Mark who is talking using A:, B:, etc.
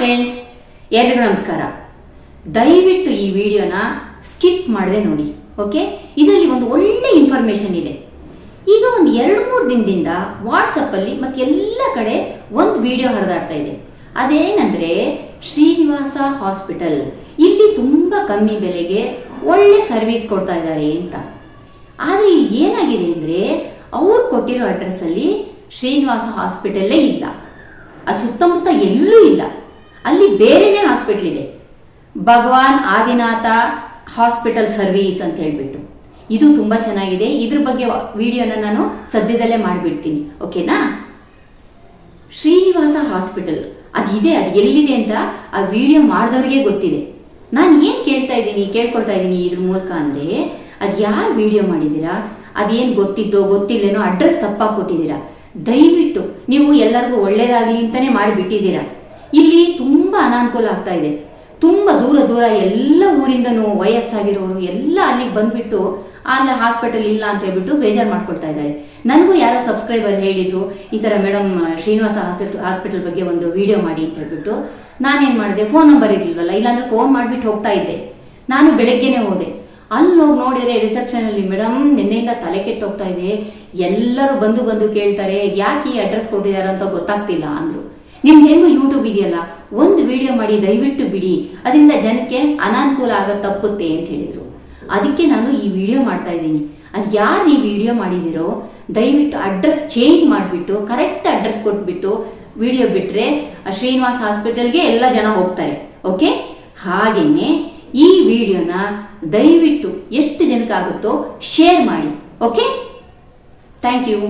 A: Friends, ಎಲ್ರಿಗೂ ನಮಸ್ಕಾರ. ದಯವಿಟ್ಟು ಈ ವಿಡಿಯೋನ ಸ್ಕಿಪ್ ಮಾಡದೆ ನೋಡಿ. ಓಕೆ, ಇದರಲ್ಲಿ ಒಂದು ಒಳ್ಳೆ ಇನ್ಫಾರ್ಮೇಶನ್ ಇದೆ. ಈಗ ಒಂದು 2-3 ದಿನದಿಂದ ವಾಟ್ಸಪ್ಪಲ್ಲಿ ಮತ್ತು ಎಲ್ಲ ಕಡೆ ಒಂದು ವಿಡಿಯೋ ಹರಿದಾಡ್ತಾ ಇದೆ. ಅದೇನೆಂದರೆ ಶ್ರೀನಿವಾಸ ಹಾಸ್ಪಿಟಲ್ ಇಲ್ಲಿ ತುಂಬ ಕಮ್ಮಿ ಬೆಲೆಗೆ ಒಳ್ಳೆ ಸರ್ವಿಸ್ ಕೊಡ್ತಾ ಇದ್ದಾರೆ ಅಂತ. ಆದರೆ ಇಲ್ಲಿ ಏನಾಗಿದೆ ಅಂದರೆ ಅವ್ರು ಕೊಟ್ಟಿರೋ ಅಡ್ರೆಸ್ಸಲ್ಲಿ ಶ್ರೀನಿವಾಸ ಹಾಸ್ಪಿಟಲ್ಲೇ ಇಲ್ಲ, ಅದು ಸುತ್ತಮುತ್ತ ಎಲ್ಲೂ ಇಲ್ಲ. ಅಲ್ಲಿ ಬೇರೆನೇ ಹಾಸ್ಪಿಟಲ್ ಇದೆ, ಭಗವಾನ್ ಆದಿನಾಥ ಹಾಸ್ಪಿಟಲ್ ಸರ್ವೀಸ್ ಅಂತ ಹೇಳ್ಬಿಟ್ಟು. ಇದು ತುಂಬ ಚೆನ್ನಾಗಿದೆ. ಇದ್ರ ಬಗ್ಗೆ ವಿಡಿಯೋನ ನಾನು ಸದ್ಯದಲ್ಲೇ ಮಾಡಿಬಿಡ್ತೀನಿ, ಓಕೆನಾ. ಶ್ರೀನಿವಾಸ ಹಾಸ್ಪಿಟಲ್ ಅದಿದೆ, ಅದು ಎಲ್ಲಿದೆ ಅಂತ ಆ ವಿಡಿಯೋ ಮಾಡಿದವ್ರಿಗೆ ಗೊತ್ತಿದೆ. ನಾನು ಏನು ಕೇಳ್ಕೊಳ್ತಾ ಇದ್ದೀನಿ ಇದ್ರ ಮೂಲಕ ಅಂದರೆ, ಅದು ಯಾರು ವಿಡಿಯೋ ಮಾಡಿದ್ದೀರಾ, ಅದೇನು ಗೊತ್ತಿದ್ದೋ ಗೊತ್ತಿಲ್ಲೇನೋ ಅಡ್ರೆಸ್ ತಪ್ಪಾಗಿ ಕೊಟ್ಟಿದ್ದೀರಾ. ದಯವಿಟ್ಟು ನೀವು ಎಲ್ಲರಿಗೂ ಒಳ್ಳೇದಾಗಲಿ ಅಂತಲೇ ಮಾಡಿಬಿಟ್ಟಿದ್ದೀರಾ. ಇಲ್ಲಿ ತುಂಬ ಅನಾನುಕೂಲ ಆಗ್ತಾ ಇದೆ. ತುಂಬ ದೂರ ಎಲ್ಲ ಊರಿಂದನೂ ವಯಸ್ಸಾಗಿರೋರು ಎಲ್ಲ ಅಲ್ಲಿಗೆ ಬಂದುಬಿಟ್ಟು ಅಲ್ಲಿ ಹಾಸ್ಪಿಟಲ್ ಇಲ್ಲ ಅಂತ ಹೇಳ್ಬಿಟ್ಟು ಬೇಜಾರು ಮಾಡ್ಕೊಳ್ತಾ ಇದ್ದಾರೆ. ನನಗೂ ಯಾರೋ ಸಬ್ಸ್ಕ್ರೈಬರ್ ಹೇಳಿದರು, ಈ ಥರ ಮೇಡಮ್ ಶ್ರೀನಿವಾಸ ಹಾಸ್ಪಿಟಲ್ ಬಗ್ಗೆ ಒಂದು ವಿಡಿಯೋ ಮಾಡಿ ಅಂತ ಹೇಳ್ಬಿಟ್ಟು. ನಾನೇನು ಮಾಡಿದೆ, ಫೋನ್ ನಂಬರ್ ಇರಲಿಲ್ವಲ್ಲ, ಇಲ್ಲಾಂದರೆ ಫೋನ್ ಮಾಡಿಬಿಟ್ಟು ಹೋಗ್ತಾ ಇದ್ದೆ. ನಾನು ಬೆಳಗ್ಗೆನೇ ಹೋದೆ. ಅಲ್ಲಿ ಹೋಗಿ ನೋಡಿದರೆ ರಿಸೆಪ್ಷನಲ್ಲಿ, ಮೇಡಮ್ ನಿನ್ನೆಯಿಂದ ತಲೆ ಕೆಟ್ಟು ಹೋಗ್ತಾ ಇದೆ, ಎಲ್ಲರೂ ಬಂದು ಕೇಳ್ತಾರೆ ಯಾಕೆ ಈ ಅಡ್ರೆಸ್ ಕೊಟ್ಟಿದ್ದಾರೆ ಅಂತ ಗೊತ್ತಾಗ್ತಿಲ್ಲ ಅಂದರು. ನಿಮ್ಗೆ ಹೆಂಗೂ ಯೂಟ್ಯೂಬ್ ಇದೆಯಲ್ಲ, ಒಂದು ವಿಡಿಯೋ ಮಾಡಿ ದಯವಿಟ್ಟು ಬಿಡಿ, ಅದರಿಂದ ಜನಕ್ಕೆ ಅನಾನುಕೂಲ ಆಗೋದು ತಪ್ಪುತ್ತೆ ಅಂತ ಹೇಳಿದರು. ಅದಕ್ಕೆ ನಾನು ಈ ವಿಡಿಯೋ ಮಾಡ್ತಾ ಇದ್ದೀನಿ. ಅದು ಯಾರು ಈ ವಿಡಿಯೋ ಮಾಡಿದಿರೋ ದಯವಿಟ್ಟು ಅಡ್ರೆಸ್ ಚೇಂಜ್ ಮಾಡಿಬಿಟ್ಟು ಕರೆಕ್ಟ್ ಅಡ್ರೆಸ್ ಕೊಟ್ಬಿಟ್ಟು ವಿಡಿಯೋ ಬಿಟ್ಟರೆ ಶ್ರೀನಿವಾಸ ಹಾಸ್ಪಿಟಲ್ಗೆ ಎಲ್ಲ ಜನ ಹೋಗ್ತಾರೆ. ಓಕೆ, ಹಾಗೆಯೇ ಈ ವಿಡಿಯೋನ ದಯವಿಟ್ಟು ಎಷ್ಟು ಜನಕ್ಕಾಗುತ್ತೋ ಶೇರ್ ಮಾಡಿ. Okay, thank you.